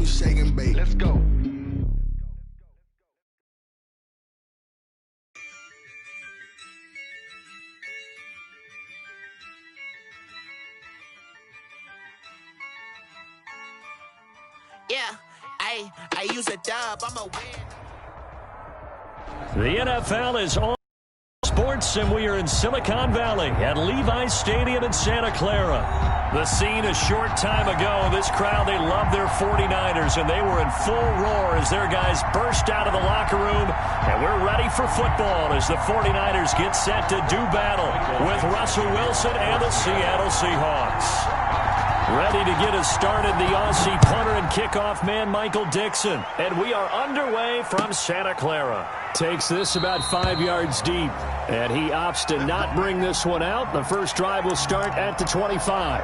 shake and bake. Let's go. Yeah, I use a dub. I'm a win. The NFL is on sports, and we are in Silicon Valley at Levi's Stadium in Santa Clara. The scene a short time ago, this crowd, they love their 49ers, and they were in full roar as their guys burst out of the locker room, and we're ready for football as the 49ers get set to do battle with Russell Wilson and the Seattle Seahawks. Ready to get us started, the Aussie punter and kickoff man, Michael Dixon. And we are underway from Santa Clara. Takes this about 5 yards deep. And he opts to not bring this one out. The first drive will start at the 25.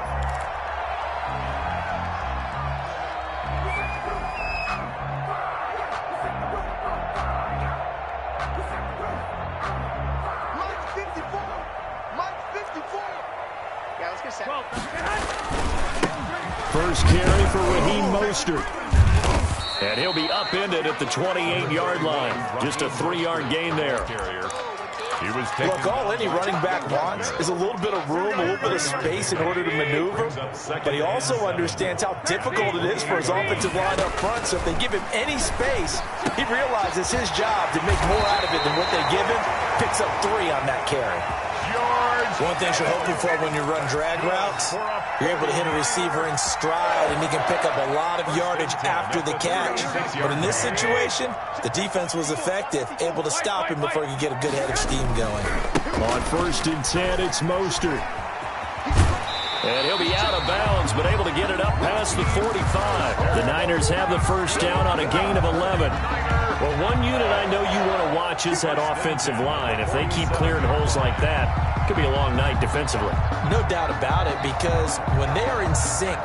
First carry for Raheem Mostert. And he'll be upended at the 28-yard line. Just a 3-yard gain there. Look, all any running back wants is a little bit of room, a little bit of space in order to maneuver. But he also understands how difficult it is for his offensive line up front. So if they give him any space, he realizes his job to make more out of it than what they give him. Picks up 3 on that carry. One thing you're hoping for when you run drag routes, you're able to hit a receiver in stride, and he can pick up a lot of yardage after the catch. But in this situation, the defense was effective, able to stop him before he could get a good head of steam going. On 1st and 10, it's Mostert. And he'll be out of bounds, but able to get it up past the 45. The Niners have the first down on a gain of 11. Well, one unit I know you want to watch is that offensive line. If they keep clearing holes like that, it could be a long night defensively. No doubt about it, because when they are in sync,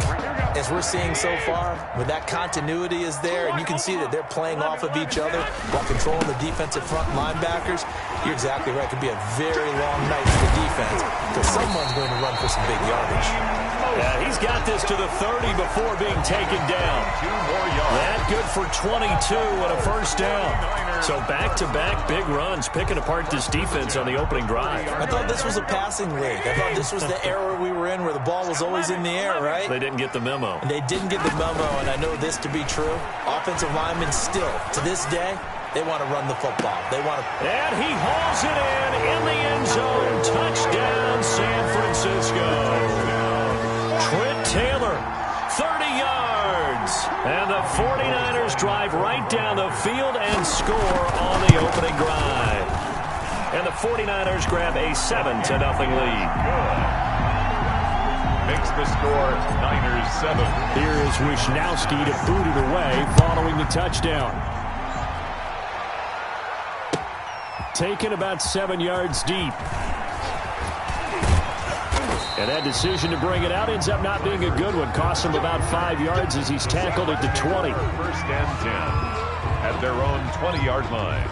as we're seeing so far, when that continuity is there, and you can see that they're playing off of each other while controlling the defensive front linebackers, you're exactly right. It could be a very long night for the defense because someone's going to run for some big yardage. Yeah, he's got this to the 30 before being taken down. 2 more yards. That good for 22 and a first down. So back-to-back big runs, picking apart this defense on the opening drive. I thought this was a passing league. I thought this was the era we were in where the ball was always in the air, right? They didn't get the memo. And they didn't get the memo, and I know this to be true. Offensive linemen still, to this day, they want to run the football. They want to. And he hauls it in the end zone. Touchdown, San Francisco. Trent Taylor, 30 yards. And the 49ers drive right down the field and score on the opening drive. And the 49ers grab a 7-0 lead. Makes the score Niners 7. Here is Wisnowski to boot it away following the touchdown. Taken about 7 yards deep. And that decision to bring it out ends up not being a good one. Costs him about 5 yards as he's tackled at the 20. 1st and 10 at their own 20-yard line.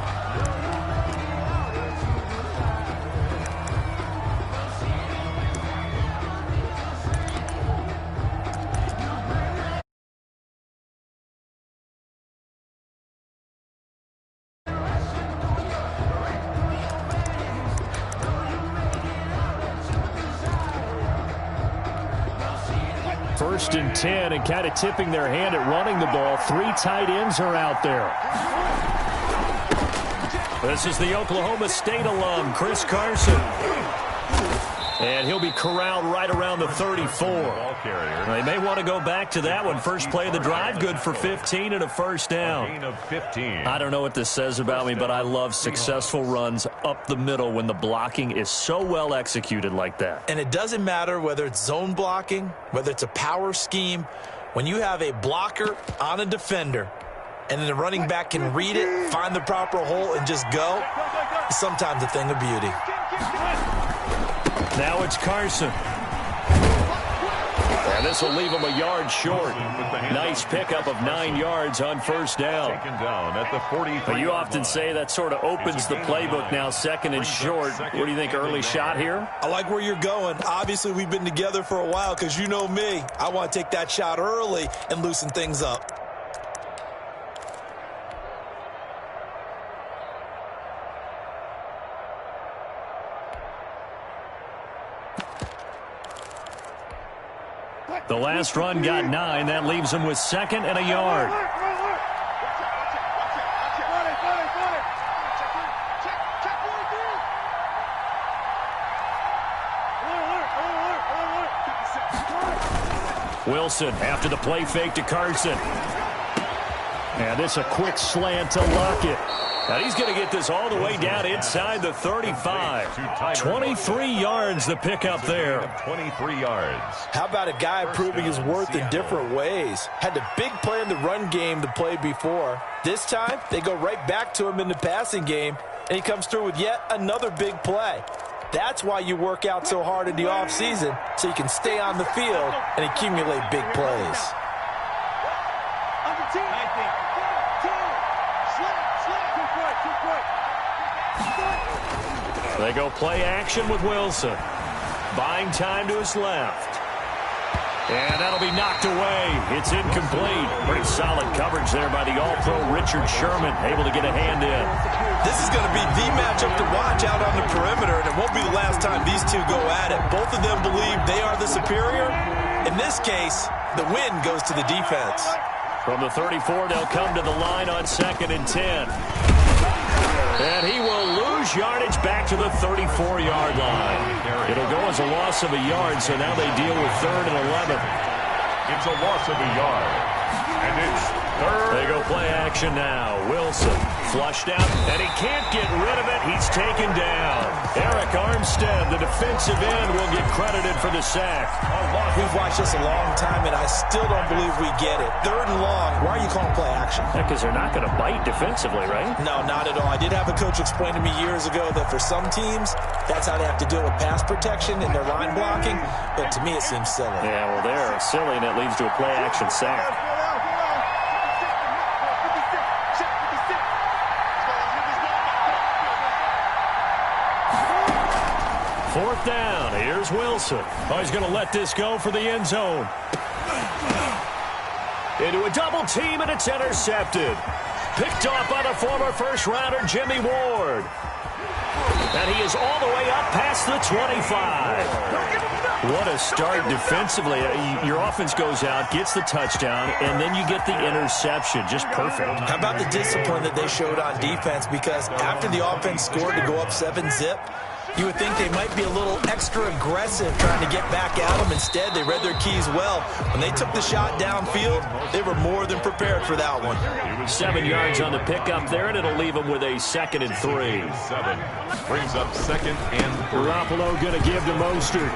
First and 10, and kind of tipping their hand at running the ball. 3 tight ends are out there. This is the Oklahoma State alum, Chris Carson. And he'll be corralled right around the 34. They may want to go back to that one. First play of the drive, good for 15 and a first down. Gain of 15. I don't know what this says about me, but I love successful runs up the middle when the blocking is so well executed like that. And it doesn't matter whether it's zone blocking, whether it's a power scheme. When you have a blocker on a defender, and then the running back can read it, find the proper hole, and just go, it's sometimes a thing of beauty. Now it's Carson. And this will leave him a yard short. Nice pickup of 9 yards on first down. Taken down at the 43. You often say that sort of opens the playbook now, 2nd and short. What do you think, early shot here? I like where you're going. Obviously, we've been together for a while because you know me. I want to take that shot early and loosen things up. The last run got 9. That leaves him with 2nd and a yard. Wilson after the play fake to Carson. And it's a quick slant to Lockett. And he's going to get this all the way down inside the 35. 23 yards the pickup there. 23 yards. How about a guy proving his worth in different ways? Had the big play in the run game to play before. This time, they go right back to him in the passing game, and he comes through with yet another big play. That's why you work out so hard in the offseason, so you can stay on the field and accumulate big plays. They go play action with Wilson. Buying time to his left. And that'll be knocked away. It's incomplete. Pretty solid coverage there by the All-Pro Richard Sherman, able to get a hand in. This is going to be the matchup to watch out on the perimeter, and it won't be the last time these two go at it. Both of them believe they are the superior. In this case, the win goes to the defense. From the 34, they'll come to the line on 2nd and 10. And he will lose yardage back to the 34-yard line. It'll go as a loss of a yard, so now they deal with 3rd and 11. It's a loss of a yard. And it's 3rd. They go play action now. Wilson flushed out, and he can't get rid of it. He's taken down. Eric Armstead, the defensive end, will get credited for the sack. We've watched this a long time, and I still don't believe we get it. 3rd and long. Why are you calling play action? Because they're not going to bite defensively, right? No, not at all. I did have a coach explain to me years ago that for some teams, that's how they have to deal with pass protection and their line blocking. But to me, it seems silly. Yeah, well, they're silly, and it leads to a play action sack. Fourth down. Here's Wilson. Oh, he's going to let this go for the end zone. Into a double team, and it's intercepted. Picked off by the former first-rounder Jimmy Ward. And he is all the way up past the 25. What a start defensively. Your offense goes out, gets the touchdown, and then you get the interception. Just perfect. How about the discipline that they showed on defense? Because after the offense scored to go up 7-zip, you would think they might be a little extra aggressive trying to get back at them. Instead, they read their keys well. When they took the shot downfield, they were more than prepared for that one. 7 yards on the pickup there, and it'll leave them with a 2nd and 3. 7 brings up 2nd and 3. Garoppolo going to give to Mostert.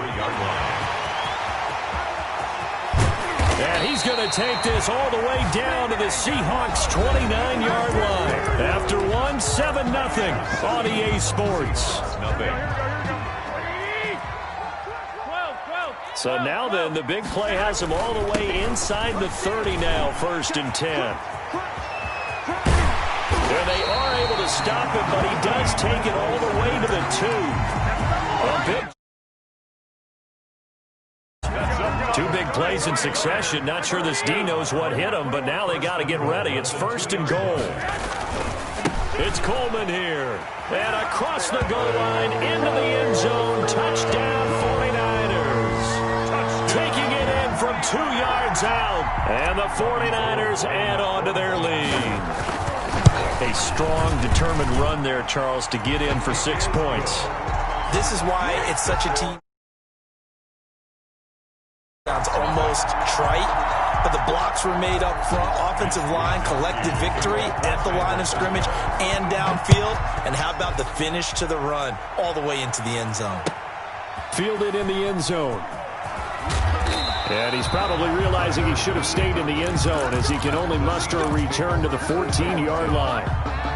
And he's going to take this all the way down to the Seahawks' 29-yard line. After one, 7-0 on EA Sports. So now then, the big play has him all the way inside the 30 now, 1st and 10. And they are able to stop him, but he does take it all the way to the 2. A big 2 big plays in succession. Not sure this D knows what hit him, but now they got to get ready. It's 1st and goal. It's Coleman here. And across the goal line, into the end zone. Touchdown, 49ers. Taking it in from 2 yards out. And the 49ers add on to their lead. A strong, determined run there, Charles, to get in for 6 points. This is why it's such a team. Sounds almost trite, but the blocks were made up front. Offensive line, collective victory at the line of scrimmage and downfield. And how about the finish to the run all the way into the end zone? Fielded in the end zone. And he's probably realizing he should have stayed in the end zone as he can only muster a return to the 14-yard line.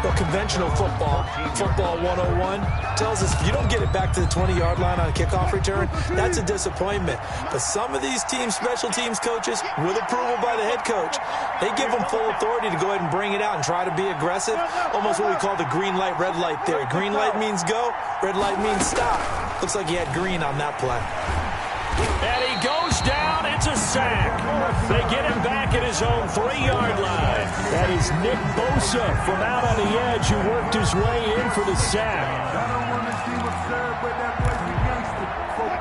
Well, conventional football 101, tells us if you don't get it back to the 20-yard line on a kickoff return, that's a disappointment. But some of these teams, special teams coaches, with approval by the head coach, they give them full authority to go ahead and bring it out and try to be aggressive. Almost what we call the green light, red light theory. Green light means go, red light means stop. Looks like he had green on that play. And he goes down. It's a sack. They get him back at his own 3-yard line. That is Nick Bosa from out on the edge who worked his way in for the sack.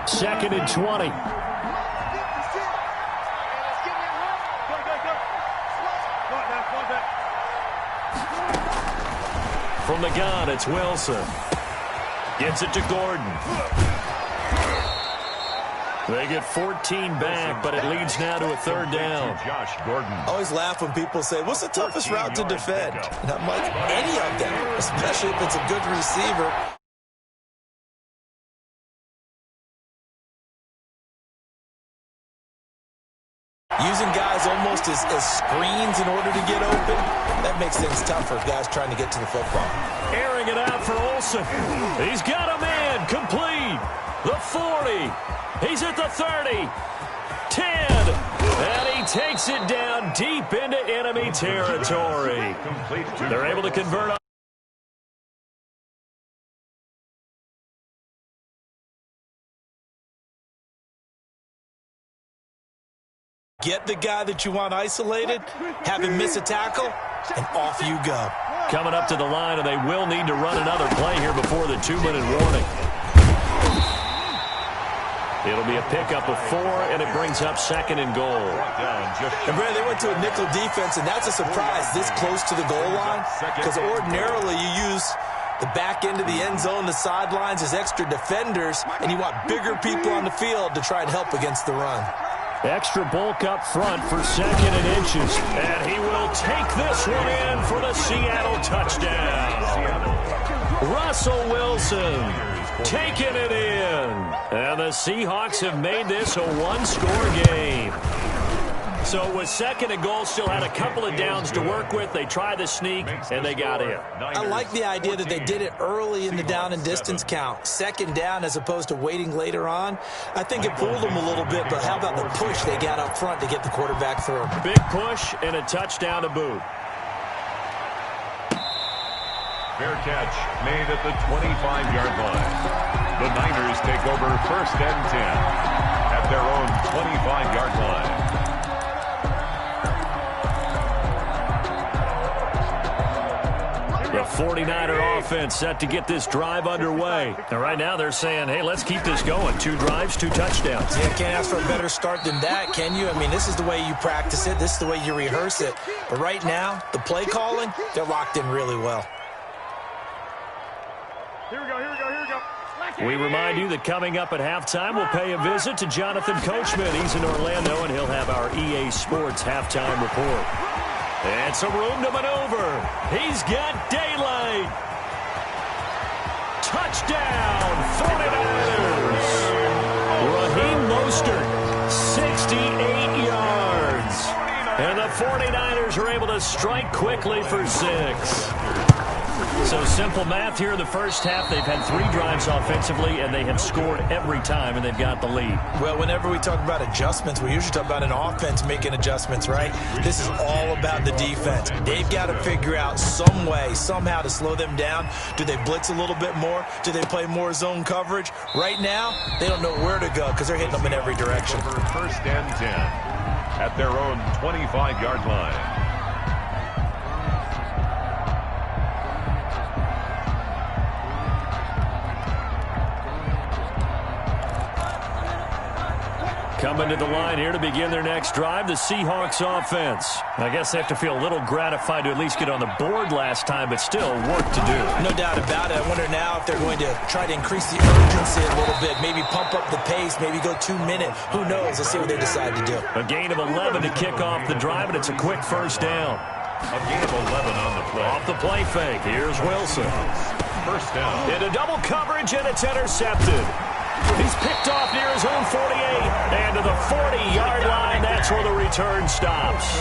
2nd and 20. From the gun, it's Wilson. Gets it to Gordon. They get 14 back, but it leads now to a third down. Josh Gordon. I always laugh when people say, what's the toughest route to defend? And I'm like, any of them, especially if it's a good receiver. Using guys almost as screens in order to get open, that makes things tougher for guys trying to get to the football. Airing it out for Olsen. He's got a man complete. The 40. He's at the 30. 10. And he takes it down deep into enemy territory. They're able to convert on. Get the guy that you want isolated, have him miss a tackle, and off you go. Coming up to the line, and they will need to run another play here before the 2-minute warning. It'll be a pickup of 4, and it brings up 2nd and goal. And Brad, they went to a nickel defense, and that's a surprise this close to the goal line, because ordinarily you use the back end of the end zone, the sidelines as extra defenders, and you want bigger people on the field to try and help against the run. Extra bulk up front for 2nd and inches. And he will take this one in for the Seattle touchdown. Russell Wilson taking it in. And the Seahawks have made this a one-score game. So with 2nd and goal, still had a couple of downs to work with. They tried the sneak, and they got in. I like the idea that they did it early in the down and distance count. 2nd down as opposed to waiting later on. I think it fooled them a little bit, but how about the push they got up front to get the quarterback through? Big push and a touchdown to boot. Fair catch made at the 25-yard line. The Niners take over 1st and 10 at their own 25-yard line. The 49er offense set to get this drive underway. And right now they're saying, hey, let's keep this going. 2 drives, 2 touchdowns. Yeah, can't ask for a better start than that, can you? I mean, this is the way you practice it. This is the way you rehearse it. But right now, the play calling, they're locked in really well. Here we go. We remind you that coming up at halftime, we'll pay a visit to Jonathan Coachman. He's in Orlando, and he'll have our EA Sports halftime report. And some room to maneuver. He's got daylight. Touchdown, 49ers. Raheem Mostert, 68 yards. And the 49ers are able to strike quickly for 6. So simple math here in the first half. They've had 3 drives offensively, and they have scored every time, and they've got the lead. Well, whenever we talk about adjustments, we usually talk about an offense making adjustments, right? This is all about the defense. They've got to figure out some way, somehow to slow them down. Do they blitz a little bit more? Do they play more zone coverage? Right now, they don't know where to go because they're hitting them in every direction. 1st and 10 at their own 25-yard line. Coming to the line here to begin their next drive, the Seahawks offense. I guess they have to feel a little gratified to at least get on the board last time, but still work to do. No doubt about it. I wonder now if they're going to try to increase the urgency a little bit, maybe pump up the pace, maybe go 2-minute. Who knows? Let's see what they decide to do. A gain of 11 to kick off the drive, and it's a quick 1st down. A gain of 11 on the play. Off the play fake, here's Wilson. 1st down. Into double coverage, and it's intercepted. He's picked off near his own 48, and to the 40-yard line, that's where the return stops.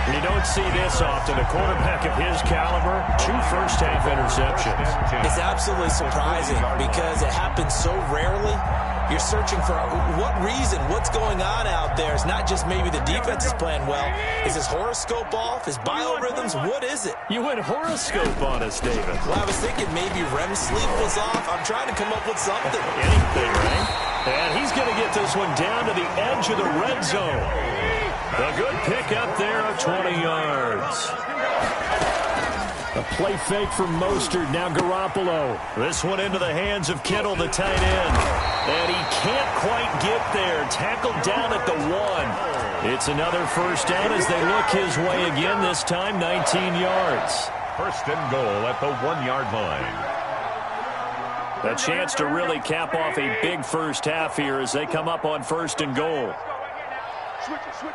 You don't see this often. A quarterback of his caliber, 2 first-half interceptions. It's absolutely surprising because it happens so rarely. You're searching for what reason, what's going on out there. It's not just maybe the defense is playing well. Is his horoscope off? His biorhythms? What is it? You went horoscope on us, David. Well, I was thinking maybe REM sleep was off. I'm trying to come up with something. Anything, right? And he's going to get this one down to the edge of the red zone. A good pick up there of 20 yards. A play fake from Mostert. Now Garoppolo. This one into the hands of Kittle, the tight end. And he can't quite get there. Tackled down at the 1. It's another first down as they look his way again, this time 19 yards. First and goal at the 1-yard line. A chance to really cap off a big first half here as they come up on first and goal. Switch it. Come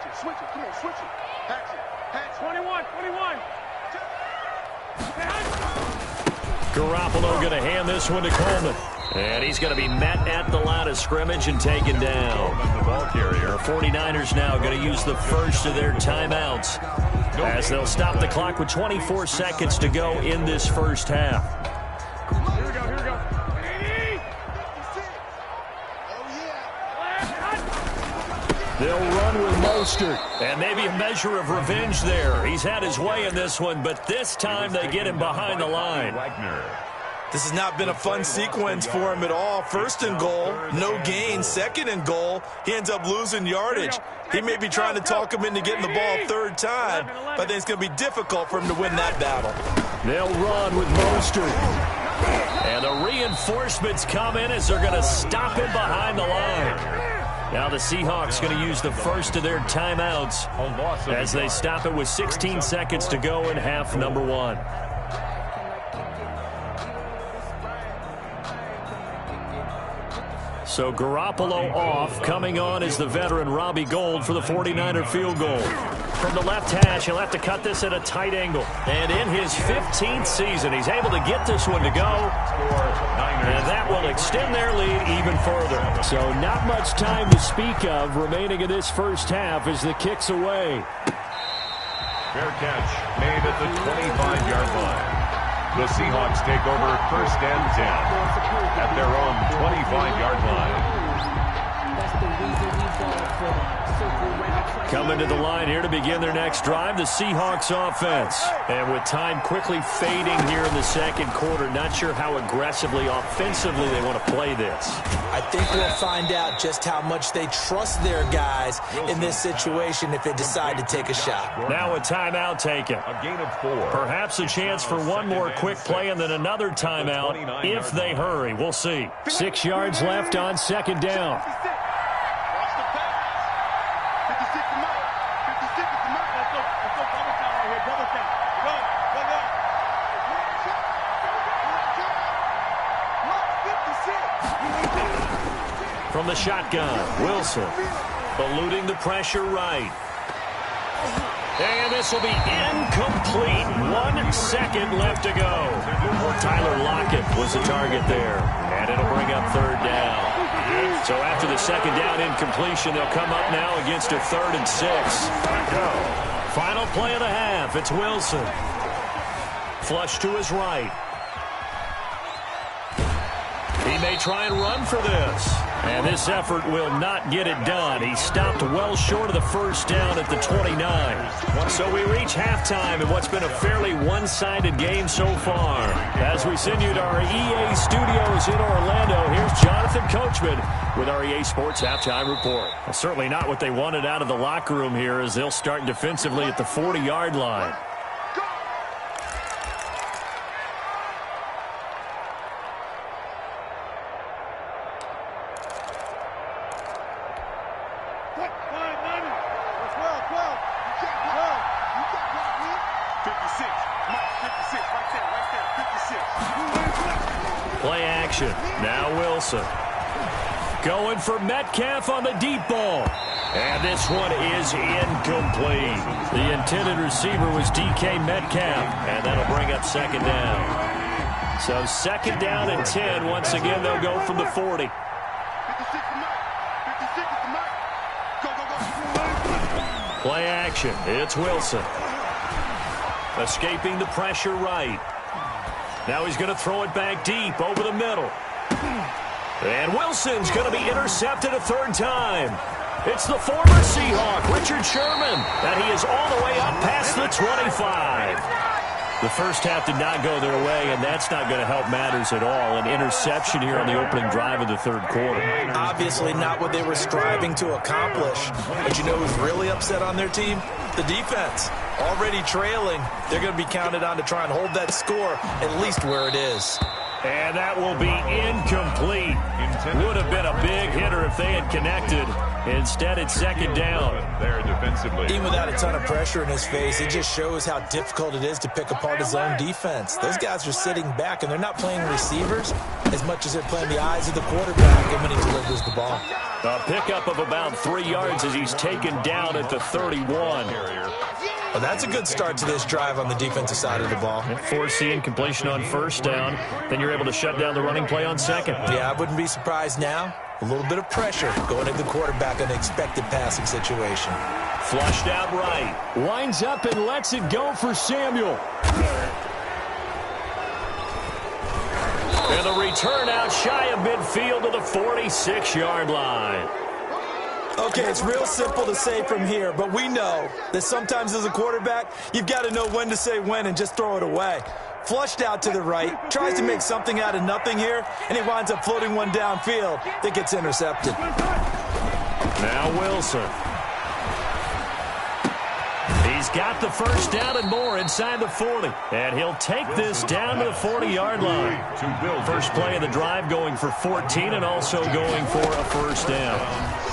on, switch it. Patch 21. Garoppolo going to hand this one to Coleman. And he's going to be met at the line of scrimmage and taken down. The ball carrier. The 49ers now going to use the first of their timeouts as they'll stop the clock with 24 seconds to go in this first half. Here we go. They'll run with Mostert. And maybe a measure of revenge there. He's had his way in this one, but this time they get him behind the line. This has not been a fun sequence for him at all. First and goal, no gain. Second and goal, he ends up losing yardage. He may be trying to talk him into getting the ball third time, but I think it's going to be difficult for him to win that battle. They'll run with Mostert. And the reinforcements come in as they're going to stop him behind the line. Now the Seahawks going to use the first of their timeouts as they stop it with 16 seconds to go in half number 1. So Garoppolo off. Coming on is the veteran Robbie Gould for the 49er field goal. From the left hash, he'll have to cut this at a tight angle. And in his 15th season, he's able to get this one to go. And that will extend their lead even further. So not much time to speak of remaining in this first half as the kick's away. Fair catch made at the 25-yard line. The Seahawks take over first and 10 at their own 25-yard line. Coming to the line here to begin their next drive, the Seahawks offense. And with time quickly fading here in the second quarter, not sure how aggressively, offensively they want to play this. I think we'll find out just how much they trust their guys in this situation if they decide to take a shot. Now a timeout taken. A gain of 4. Perhaps a chance for one more quick play and then another timeout if they hurry. We'll see. 6 yards left on second down. From the shotgun, Wilson eluding the pressure right. And this will be incomplete. 1 second left to go. Tyler Lockett was the target there. And it'll bring up third down. So after the second down incompletion, they'll come up now against a 3rd and 6. Final play of the half. It's Wilson. Flush to his right. He may try and run for this. And this effort will not get it done. He stopped well short of the first down at the 29. So we reach halftime in what's been a fairly one-sided game so far. As we send you to our EA studios in Orlando, here's Jonathan Coachman with our EA Sports Halftime Report. Well, certainly not what they wanted out of the locker room here as they'll start defensively at the 40-yard line. Play action. Now Wilson. Going for Metcalf on the deep ball. And this one is incomplete. The intended receiver was DK Metcalf. And that'll bring up second down. So second down and 10. Once again, they'll go from the 40. Play action. It's Wilson. Escaping the pressure right. Now he's going to throw it back deep over the middle. And Wilson's going to be intercepted a third time. It's the former Seahawk, Richard Sherman, and he is all the way up past the 25. The first half did not go their way, and that's not going to help matters at all. An interception here on the opening drive of the third quarter. Obviously not what they were striving to accomplish. But you know who's really upset on their team? help the defense. Already trailing, they're going to be counted on to try and hold that score at least where it is. And that will be incomplete. Would have been a big hitter if they had connected. Instead, it's second down. There defensively. Even without a ton of pressure in his face, it just shows how difficult it is to pick apart his own defense. Those guys are sitting back, and they're not playing receivers as much as they're playing the eyes of the quarterback and when he delivers the ball. A pickup of about 3 yards as he's taken down at the 31. Well, that's a good start to this drive on the defensive side of the ball. Foreseeing completion on first down. Then you're able to shut down the running play on second. Yeah, I wouldn't be surprised now. A little bit of pressure going into the quarterback in an expected passing situation. Flushed out right. Winds up and lets it go for Samuel. And the return out shy of midfield to the 46-yard line. Okay, it's real simple to say from here, but we know that sometimes as a quarterback, you've got to know when to say when and just throw it away. Flushed out to the right, tries to make something out of nothing here, and he winds up floating one downfield that gets intercepted. Now Wilson. He's got the first down and more inside the 40. And he'll take this down to the 40-yard line. First play of the drive going for 14 and also going for a first down.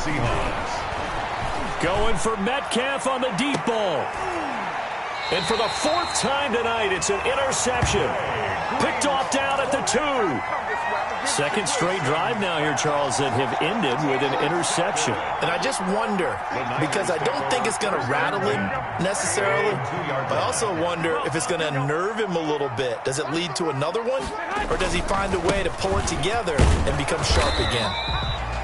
Seahawks. Going for Metcalf on the deep ball. And for the 4th time tonight, it's an interception. Picked off down at the 2. Second straight drive now here, Charles, that have ended with an interception. And I just wonder, because I don't think it's going to rattle him necessarily, but I also wonder if it's going to unnerve him a little bit. Does it lead to another one? Or does he find a way to pull it together and become sharp again?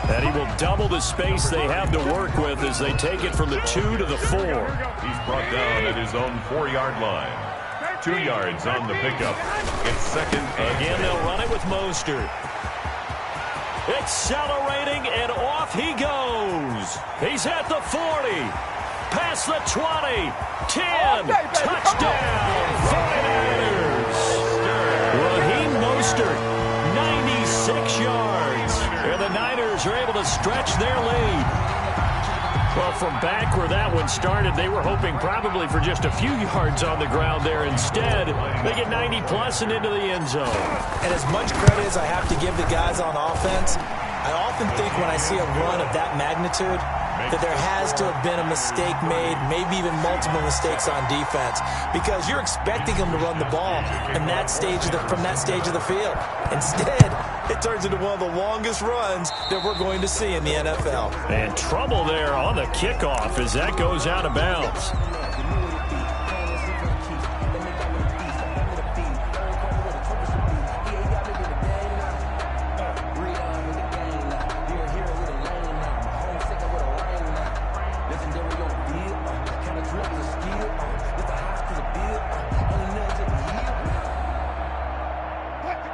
And he will double the space they have to work with as they take it from the 2 to the 4. He's brought down at his own 4-yard line. 2 yards on the pickup. It's second. Again, they'll run it with Mostert. Accelerating, and off he goes. He's at the 40. Past the 20. 10. Touchdown. 49ers. Raheem Mostert, 96 yards. And the Niners are able to stretch their lead. Well, from back where that one started, they were hoping probably for just a few yards on the ground there. Instead, they get 90-plus and into the end zone. And as much credit as I have to give the guys on offense, I often think when I see a run of that magnitude that there has to have been a mistake made, maybe even multiple mistakes on defense, because you're expecting them to run the ball in that stage from that stage of the field. Instead, it turns into one of the longest runs that we're going to see in the NFL. And trouble there on the kickoff as that goes out of bounds.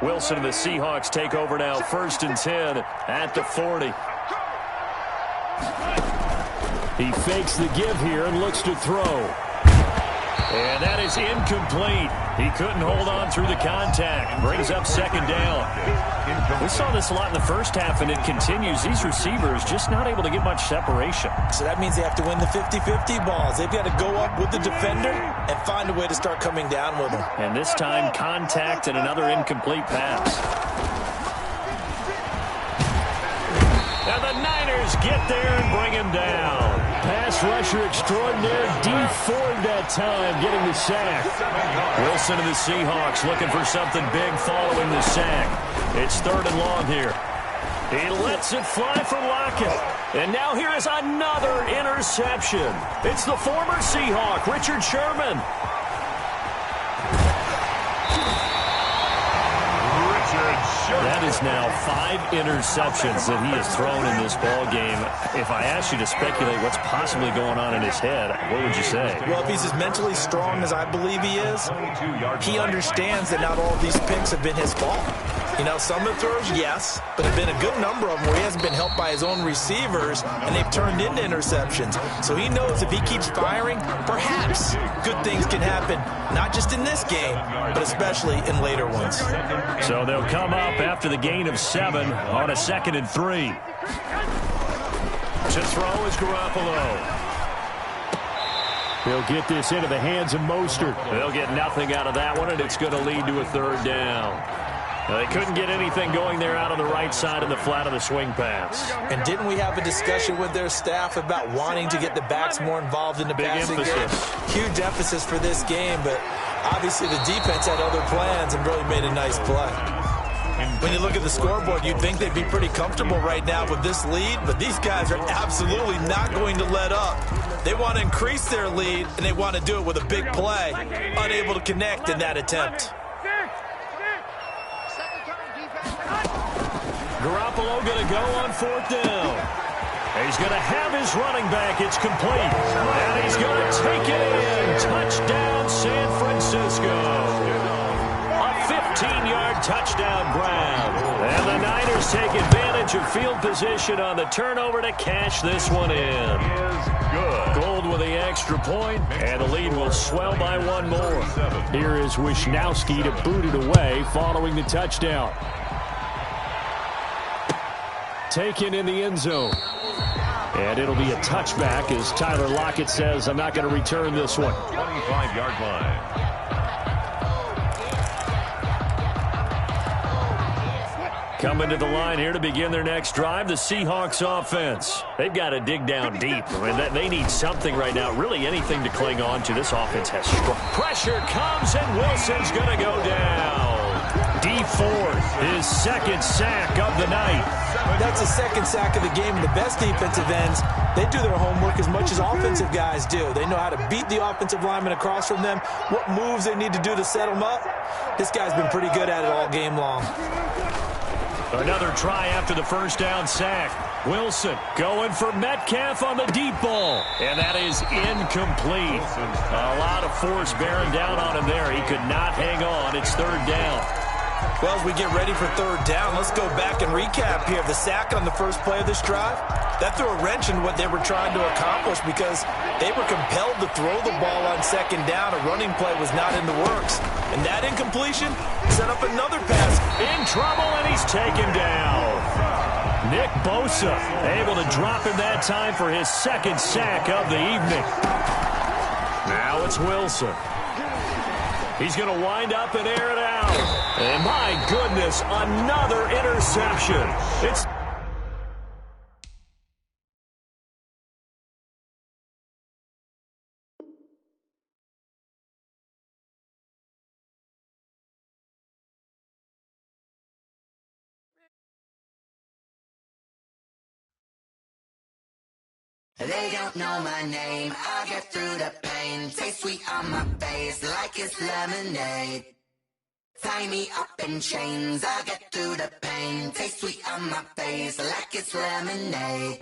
Wilson and the Seahawks take over now, 1st and 10 at the 40. He fakes the give here and looks to throw. And that is incomplete. He couldn't hold on through the contact. Brings up second down. We saw this a lot in the first half, and it continues. These receivers just not able to get much separation. So that means they have to win the 50-50 balls. They've got to go up with the defender and find a way to start coming down with them. And this time, contact and another incomplete pass. And the Niners get there and bring him down. Pass rusher extraordinaire, Dee Ford that time getting the sack. Wilson and the Seahawks looking for something big following the sack. It's 3rd and long here. He lets it fly from Lockett. And now here is another interception. It's the former Seahawk, Richard Sherman. That is now 5 interceptions that he has thrown in this ball game. If I asked you to speculate what's possibly going on in his head, what would you say? Well, if he's as mentally strong as I believe he is, he understands that not all of these picks have been his fault. You know, some of the throws, yes, but there have been a good number of them where he hasn't been helped by his own receivers, and they've turned into interceptions. So he knows if he keeps firing, perhaps good things can happen, not just in this game, but especially in later ones. So they'll come up after the gain of 7 on a 2nd and 3. To throw is Garoppolo. He'll get this into the hands of Mostert. They'll get nothing out of that one, and it's going to lead to a third down. Now, they couldn't get anything going there out on the right side of the flat of the swing pass. And didn't we have a discussion with their staff about wanting to get the backs more involved in the passing game? Huge emphasis for this game, but obviously the defense had other plans and really made a nice play. When you look at the scoreboard, you'd think they'd be pretty comfortable right now with this lead, but these guys are absolutely not going to let up. They want to increase their lead, and they want to do it with a big play. Unable to connect in that attempt. Garoppolo going to go on fourth down. He's going to have his running back. It's complete. And he's going to take it in. Touchdown, San Francisco. A 15-yard touchdown grab. And the Niners take advantage of field position on the turnover to cash this one in. Gold with the extra point, and the lead will swell by one more. Here is Wisnowski to boot it away following the touchdown. Taken in the end zone. And it'll be a touchback as Tyler Lockett says, I'm not going to return this one. 25-yard line. Coming to the line here to begin their next drive, the Seahawks offense. They've got to dig down deep. I mean, they need something right now, really anything to cling on to. This offense has strong. Pressure comes, and Wilson's going to go down. Dee Ford, his second sack of the night. That's the second sack of the game. The best defensive ends, they do their homework as much as offensive guys do. They know how to beat the offensive lineman across from them, what moves they need to do to set them up. This guy's been pretty good at it all game long. Another try after the first down sack. Wilson going for Metcalf on the deep ball. And that is incomplete. A lot of force bearing down on him there. He could not hang on. It's third down. Well, as we get ready for third down, let's go back and recap here. The sack on the first play of this drive, that threw a wrench in what they were trying to accomplish because they were compelled to throw the ball on second down. A running play was not in the works. And that incompletion set up another pass. In trouble, and he's taken down. Nick Bosa able to drop him that time for his second sack of the evening. Now it's Wilson. He's going to wind up and air it out. And my goodness, another interception. It's They don't know my name, I get through the pain. Taste sweet on my face like it's lemonade. Tie me up in chains, I get through the pain. Taste sweet on my face like it's lemonade.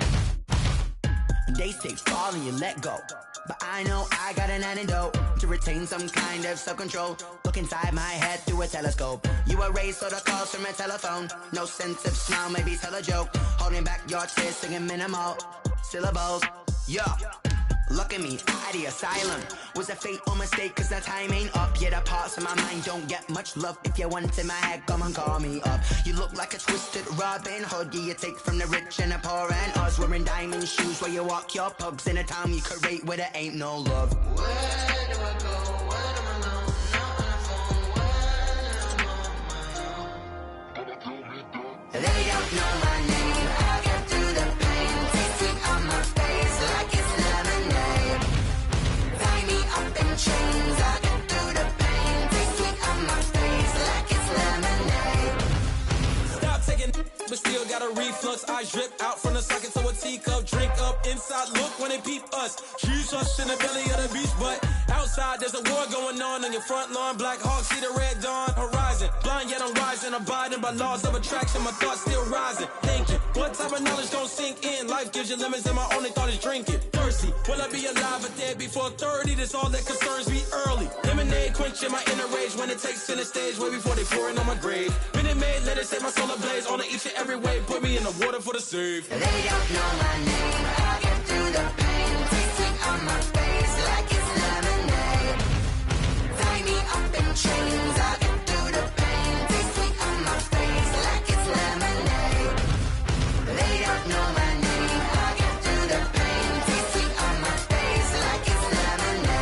They say fall and you let go, but I know I got an antidote to retain some kind of self-control. Look inside my head through a telescope. You erase all the calls from a telephone. No sense of smile, maybe tell a joke. Holding back your tears, singing minimal syllables. Yeah, look at me, out the asylum. Was a fate or mistake, cause the time ain't up. Yeah, the parts of my mind don't get much love. If you want in my head, come and call me up. You look like a twisted Robin Hood. Yeah, you take from the rich and the poor and us. Wearing diamond shoes while you walk your pugs in a town you create where there ain't no love. Where do I go? Where am I alone? Not on the phone. When I'm on my own. They don't know my name. I get through the pain. Taste sweet on my face like it's lemonade. Tie me up in chains. I get through the pain. Taste sweet on my face like it's lemonade. Stop taking, but still got a reflux. Eyes drip out from the socket to a teacup. Drink up inside, look when they peep us. Choose us in the belly of the beast, but outside there's a war going on your front lawn. Black Hawk, see the red dawn horizon. Blind yet I'm rising, abiding by laws of attraction. My thoughts still rising, thinking what type of knowledge don't sink in. Life gives you lemons and my only thought is drinking. Thirsty, will I be alive or dead before 30? That's all that concerns me early. Lemonade quenching my inner rage when it takes center stage way before they pouring on my grave. Minute Maid, let it set my soul ablaze on each and every way. Put me in the water for the save. They don't know my name. I get through the pain. Taste sweet on my face like it's lemonade. Tie me up in chains. I get through the pain. Taste sweet on my face like it's lemonade. They don't know my name. I get through the pain. Taste sweet on my face like it's lemonade.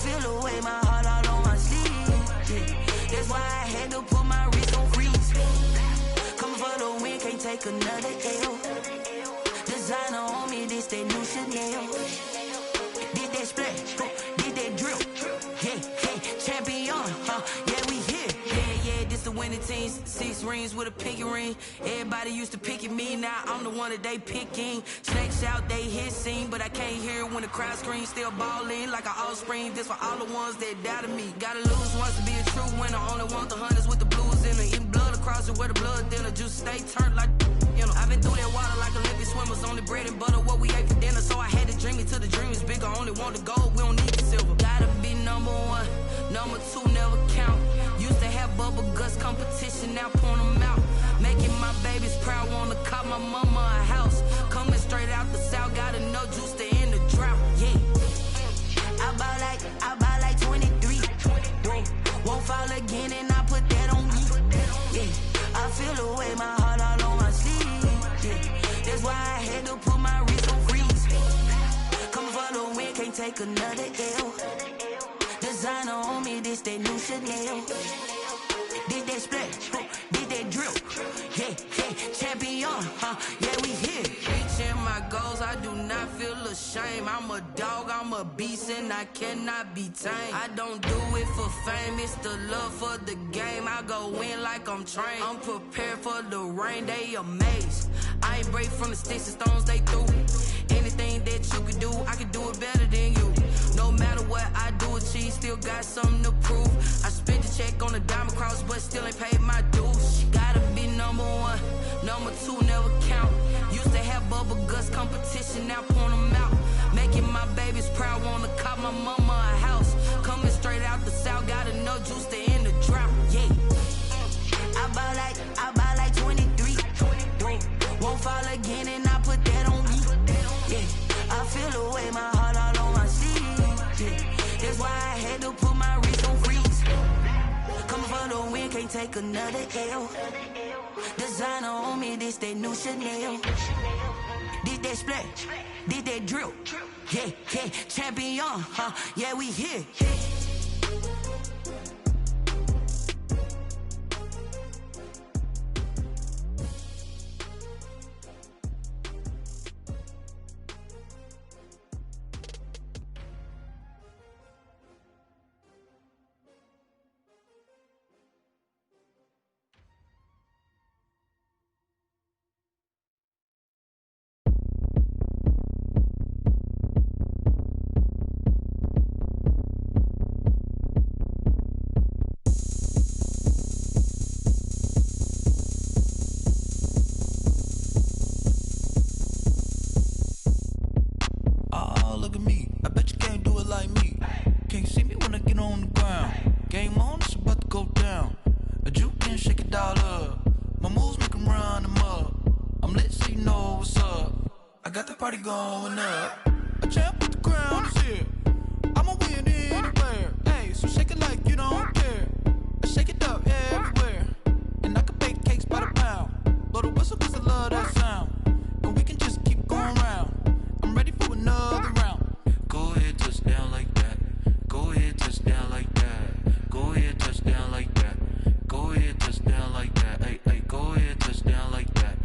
feel the way, my heart all on my sleeve. Yeah. That's why I had to put my wrist on freeze. Coming for the win, can't take another L. Designer on me, this that new Chanel. Did that splash, did that drill. Yeah, yeah, champion, yeah, we here. Yeah, this the winning teams. 6 rings with a pinky ring. Everybody used to pick at me, now I'm the one that they picking. Snakes out, they hit scene, but I can't hear it when the crowd screams. Still ballin' like an offspring. This for all the ones that doubted me. Gotta lose once to be a true winner. Only want the hunters with the blues in it. Eating blood across it where the blood dinner. Juice stay turned like, you know. I've been through that water like Olympic swimmers. Only bread and butter, what we ate for dinner. So I had to dream it till the dream is bigger. Only want the gold, we don't need the silver. Gotta be number 1, number 2 never count. Used to have bubble guts competition, now point them out. Making my babies proud, wanna cop my mama a house. Coming straight out the south, gotta know juice to end the drought. Yeah, I buy like 23. Whoa, won't fall again and I put that on me. Yeah, I feel the way, my heart all on my sleeve. Yeah, that's why I had to put my wrist on freeze. Coming for the win, can't take another L. Designer on me, this that new Chanel. Did that splash, did that drill. Yeah, yeah, champion, yeah, we here. Reaching my goals, I do not feel ashamed. I'm a dog, I'm a beast, and I cannot be tamed. I don't do it for fame, it's the love for the game. I go in like I'm trained. I'm prepared for the rain, they amazed. I ain't break from the sticks and stones they threw. Anything that you could do, I could do it better than you. No matter what I do, achieve, still got something to prove. I spent the check on the diamond cross, but still ain't paid my dues. Gotta be number 1, number 2 never count. Used to have bubble guts competition, now point them out. Making my babies proud, wanna cop my mama a house. Coming straight out the south, gotta know juice to end the drought. Yeah, I buy like 23. Won't fall again and I put that on me. Yeah, I feel the way, my heart all on my sleeve. Yeah, that's why I had to put my wrist on freeze. Coming for the win, can't take another L. Designer on me, this that new Chanel. Did that splash, did that drill. Yeah, yeah, champion, yeah, we here. Party going up. A champ with the crown is here. I'ma win anywhere. Hey, so shake it like you don't care. I shake it up everywhere. And I can bake cakes by the pound. Blow the whistle cause I love that sound. And we can just keep going round. I'm ready for another round. Go ahead, touch down like that. Go ahead, touch down like that. Go ahead, touch down like that. Go ahead, touch down like that. Hey, hey, go ahead, touch down like that.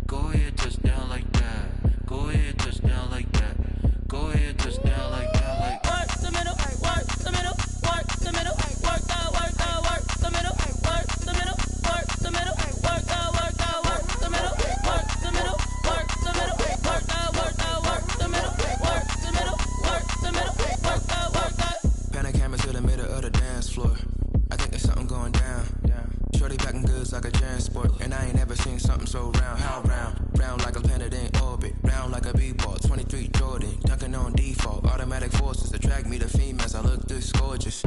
Go ahead, touch down like that. Go ahead, touch down like that. Go ahead, touch down like that. Like work the middle, work the middle, work the middle, work the middle, work the middle, work the middle, work the middle, work the middle, work the middle, work the middle, work the middle, work the middle, work the. Pan a camera to the middle of the dance floor. I think there's something going down. Shorty packing goods like a transport, and I ain't never seen something so round. How round? Round like a planet in orbit, round like a b-ball. 23 Jordan, dunking on default. Automatic forces attract me to females. I look this gorgeous.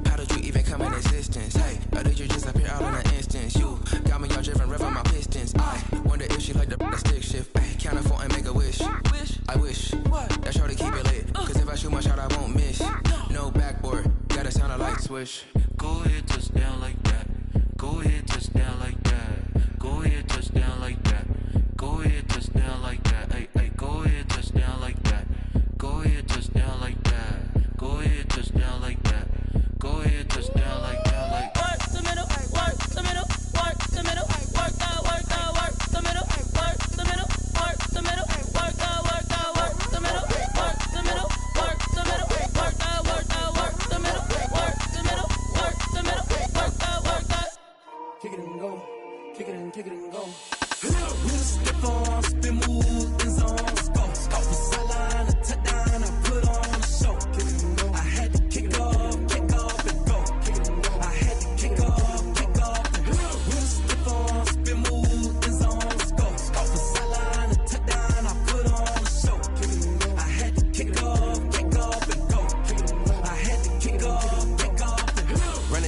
How did you even come in existence? Hey, or did you just appear out in an instance? You got me all driven, revving my pistons. I wonder if she like the stick shift. Hey, count it 4 and make a wish. I wish that shorty keep it lit. Cause if I shoot my shot, I won't miss. No backboard, gotta sound a light switch. go ahead, touch down like that. Go ahead, touch down like that. Go ahead, touch down like that. Go ahead, touch down like that. Hey, hey, go ahead, touch down like that. Go ahead, touch down like that. Go ahead, touch down like that.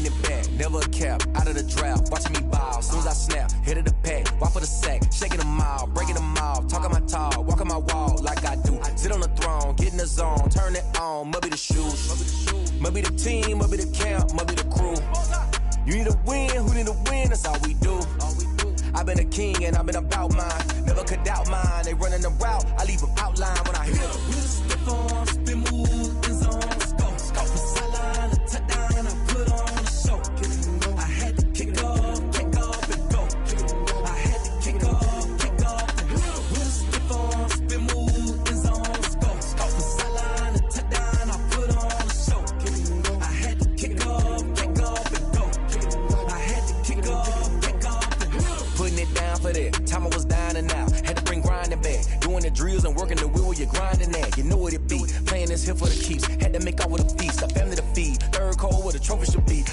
it back, never a cap, out of the draft, watching me ball. Soon as I snap, hit of the pack, walk for the sack, shaking them all, breaking them off, talking my talk, walking my wall like I do. Sit on the throne, get in the zone, turn it on, must be the shoes, must be the team, must be the camp, must be the crew. You need a win, who need a win, that's all we do. I've been a king and I've been about mine, never could doubt mine. They running the route, I leave them outline when I hit them. Step on, spin, move, in zone, let's go. From sideline to touchdown, I put on a show. I had to kick off and go. I had to kick off and go. Step on, spin, move, in zone, let's go. From sideline to touchdown, I put on a show. I had to kick off and go. I had to kick off and go. Putting it down for that, time I was down and out. Had to bring grinding back, doing the drills and working the wheel where you're grinding at. You know what it be, playing this here for the keeps. Had to make out with a feast, a family to feed. Third cold where the trophy should be.